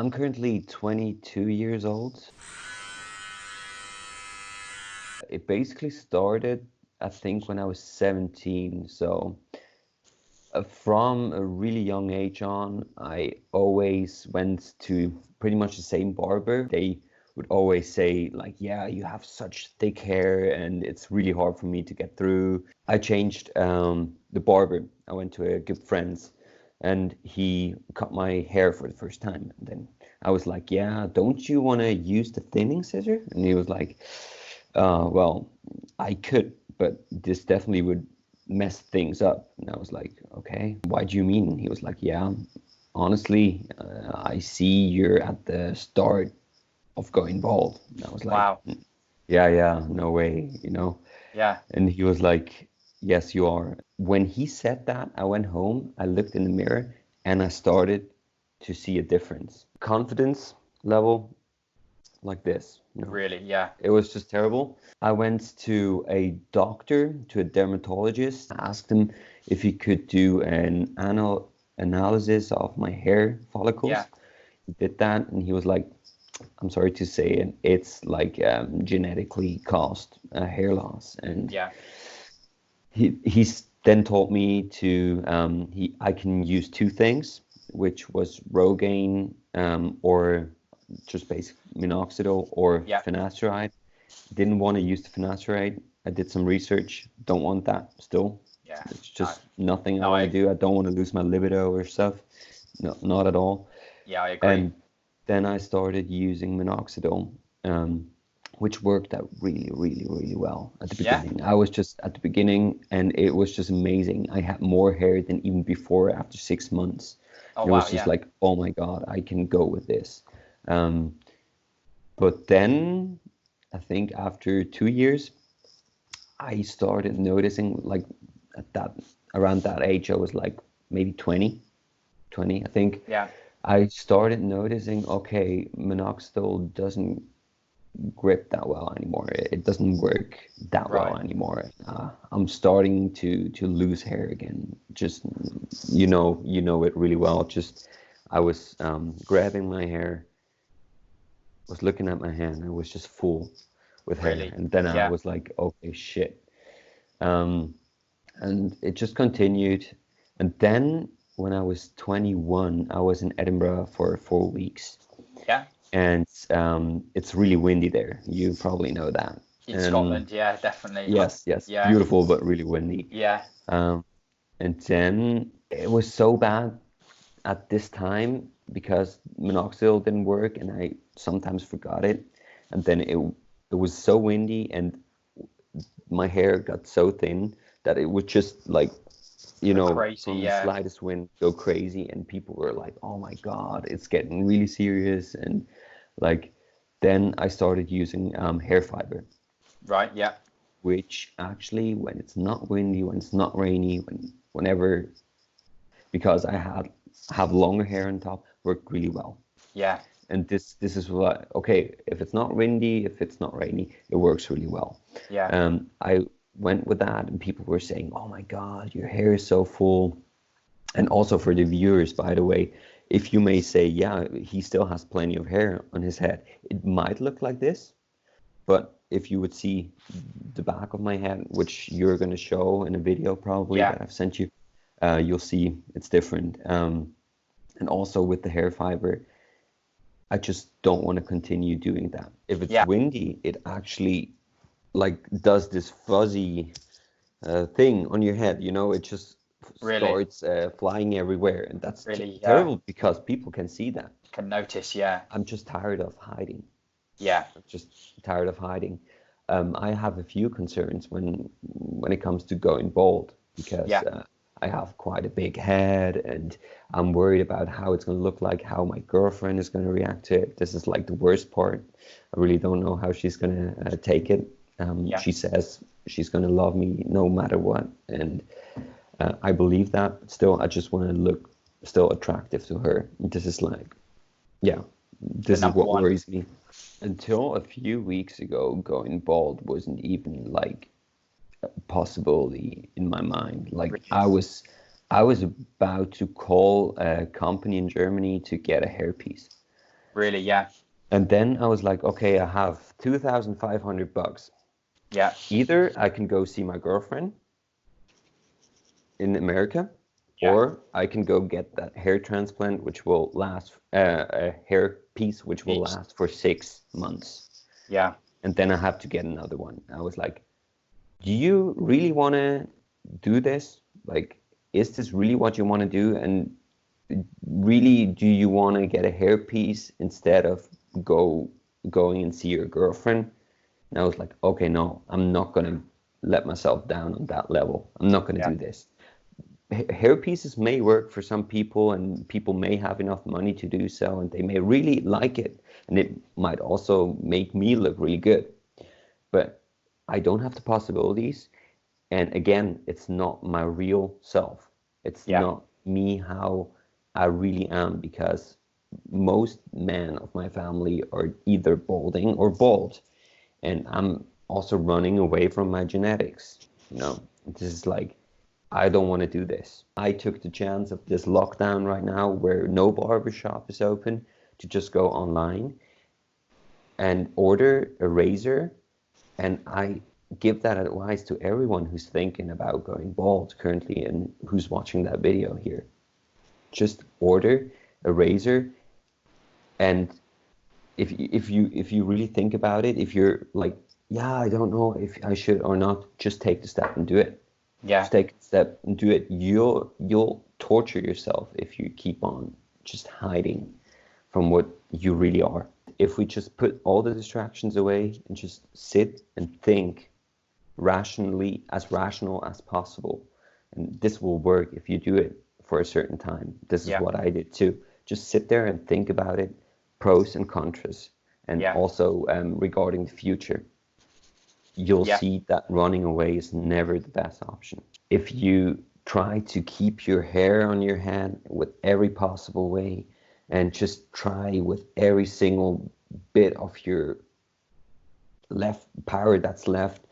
I'm currently 22 years old. It basically started, I think, when I was 17. So from a really young age on, I always went to pretty much the same barber. They would always say like, yeah, you have such thick hair and it's really hard for me to get through. I changed the barber. I went to a good friend's and he cut my hair for the first time. And then I was like, yeah, don't you want to use the thinning scissor? And he was like, well, I could, but this definitely would mess things up. And I was like, okay, why do you mean? He was like, yeah, honestly, I see you're at the start of going bald. And I was like, Wow. yeah, yeah, no way, you know? Yeah. And he was like, yes, you are. When he said that, I went home, I looked in the mirror, and I started to see a difference. Confidence level like this, you know. Really. Yeah. It was just terrible. I went to a doctor, to a dermatologist, asked him if he could do an analysis of my hair Yeah. follicles. He did that, and he was like, I'm sorry to say it, it's like genetically caused hair loss. And Yeah. he's then told me to I can use two things, which was Rogaine or just basic minoxidil or Yeah. finasteride. Didn't want to use the finasteride. I did some research. Don't want that still. Yeah. It's No. just nothing I No. want to do. I don't want to lose my libido or stuff. No, not at all. Yeah. I agree. And then I started using minoxidil, um, which worked out really, really, really well at the Yeah. beginning. I was just at the beginning, and it was just amazing. I had more hair than even before after 6 months. Oh And it wow. was just Yeah. like, oh my God, I can go with this. Um, but then I think after 2 years, I started noticing like at that around that age, I was like maybe 20, I think. Yeah. I started noticing, okay, minoxidil doesn't grip that well anymore. It doesn't work that well Right. anymore. I'm starting to lose hair again. Just you know it really well. Just I was grabbing my hair, was looking at my hand, and it was just full with hair. Really. And then I Yeah. was like, okay, shit. Um, and it just continued. And then when I was 21, I was in Edinburgh for 4 weeks, Yeah. and it's really windy there. You probably know that. In And Scotland. Yeah. Definitely. yes, yes, Yeah. beautiful but really windy. Yeah. Um, and then it was so bad at this time because minoxidil didn't work, and I sometimes forgot it. And then it was so windy, and my hair got so thin that it would just like, Go crazy. from the Yeah. slightest wind go crazy, and people were like, "Oh my God, it's getting really serious." And like, then I started using hair fiber, Right. Yeah. which actually, when it's not windy, when it's not rainy, whenever, because I have longer hair on top, worked really well. Yeah. And this is what, okay, if it's not windy, if it's not rainy, it works really well. Yeah. I went with that, and people were saying, "Oh my God, your hair is so full." And also for the viewers, by the way, if you may say, "Yeah, he still has plenty of hair on his head," it might look like this, but if you would see the back of my head, which you're going to show in a video probably Yeah. that I've sent you, you'll see it's different. And also with the hair fiber, I just don't want to continue doing that. If it's Yeah. windy, it actually like does this fuzzy thing on your head, it just Really. starts flying everywhere, and that's Really. Yeah. terrible because people can see that. Can notice. Yeah. I'm just tired of hiding. Yeah. I'm just tired of hiding. I have a few concerns when it comes to going bald because Yeah. I have quite a big head, and I'm worried about how it's going to look like, how my girlfriend is going to react to it. This is like the worst part. I really don't know how she's going to take it. Yeah. She says she's going to love me no matter what, and I believe that. But still, I just want to look still attractive to her. This is like, yeah, The this is number what one. worries me. Until a few weeks ago, going bald wasn't even like a possibility in my mind. Like Really. I was about to call a company in Germany to get a hairpiece. Really, yeah. And then I was like, okay, I have $2,500. Yeah. Either I can go see my girlfriend in America, Yeah. or I can go get that hair transplant, which will last, a hair piece, which will Peace. last for 6 months. Yeah. And then I have to get another one. I was like, do you really want to do this? Like, is this really what you want to do? And really, do you want to get a hairpiece instead of going and see your girlfriend? And I was like, okay, no, I'm not gonna let myself down on that level. I'm not gonna Yeah. do this. Hairpieces may work for some people, and people may have enough money to do so, and they may really like it, and it might also make me look really good. But I don't have the possibilities, and again, it's not my real self. It's Yeah. not me how I really am, because most men of my family are either balding or bald. And I'm also running away from my genetics. This is like, I don't want to do this. I took the chance of this lockdown right now where no barbershop is open to just go online and order a razor. And I give that advice to everyone who's thinking about going bald currently and who's watching that video here. Just order a razor, and if you really think about it, if you're like, yeah, I don't know if I should or not, just take the step and do it. Yeah. Just take the step and do it. You'll torture yourself if you keep on just hiding from what you really are. If we just put all the distractions away and just sit and think rationally, as rational as possible, and this will work if you do it for a certain time. This is Yeah. what I did too. Just sit there and think about it, pros and contras, and Yeah. also regarding the future. You'll Yeah. see that running away is never the best option. If you try to keep your hair on your head with every possible way, and just try with every single bit of your left power that's left,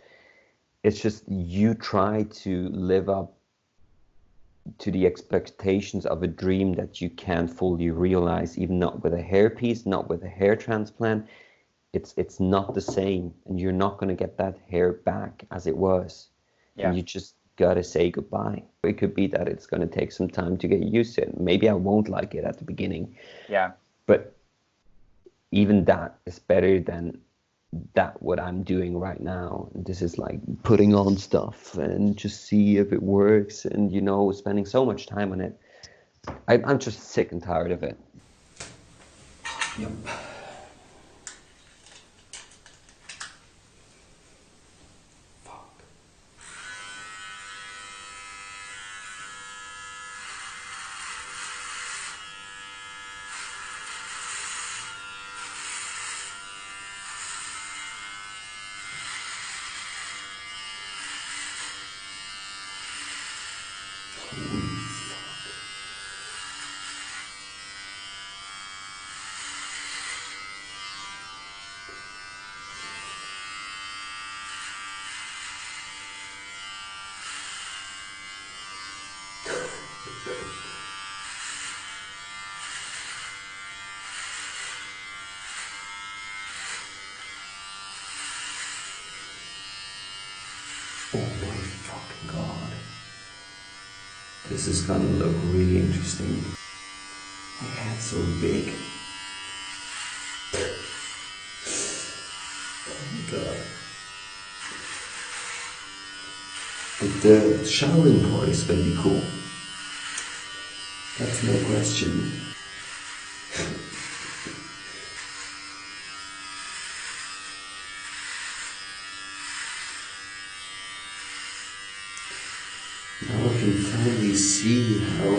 it's just you try to live up to the expectations of a dream that you can't fully realize, even not with a hairpiece, not with a hair transplant. It's not the same, and you're not going to get that hair back as it was, and Yeah. you just gotta say goodbye. It could be that it's going to take some time to get used to it. Maybe I won't like it at the beginning, Yeah. but even that is better than that what I'm doing right now. This is like putting on stuff and just see if it works, and spending so much time on it. I'm just sick and tired of it. Yep. Oh my fucking god. This is gonna look really interesting. My head's so big. Oh my god. But the showering part is gonna be cool. That's no question. Now I can finally see how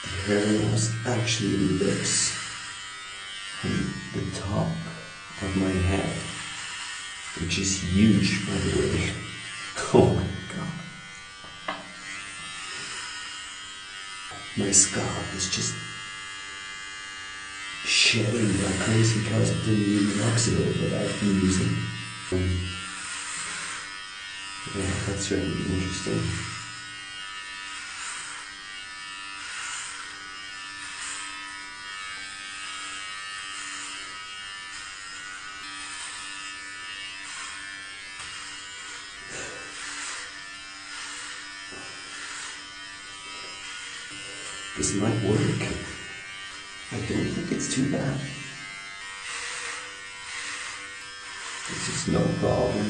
the hair loss actually looks on the top of my head, which is huge, by the way. Oh my god. My scalp is just shedding like crazy because of the new minoxidil that I've been using. Yeah, that's really interesting. This might work. I don't think it's too bad. This is no problem.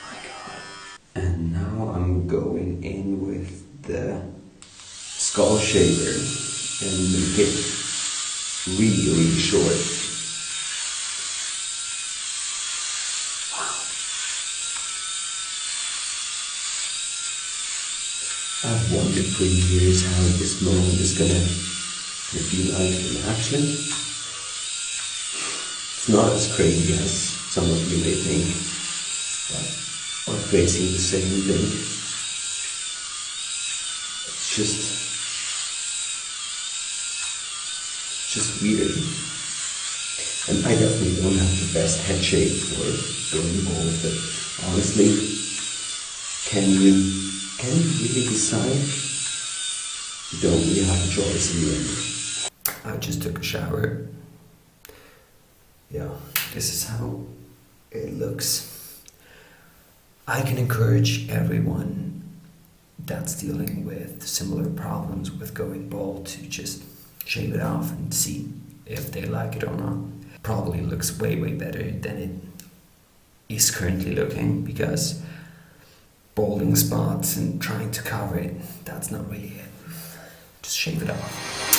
My God. And now I'm going in with the skull shaver and make it really, really short. Wow. I've wondered for years how this moment is gonna feel like in action. It's not as crazy as some of you may think, but we're facing the same thing. It's just weird. And I definitely don't have the best head shape for going bald, but honestly, can you really decide? You don't really have a choice in the end. I just took a shower. Yeah, this is how it looks. I can encourage everyone that's dealing with similar problems with going bald to just shave it off and see if they like it or not. Probably looks way, way better than it is currently looking, because balding spots and trying to cover it, that's not really it. Just shave it off.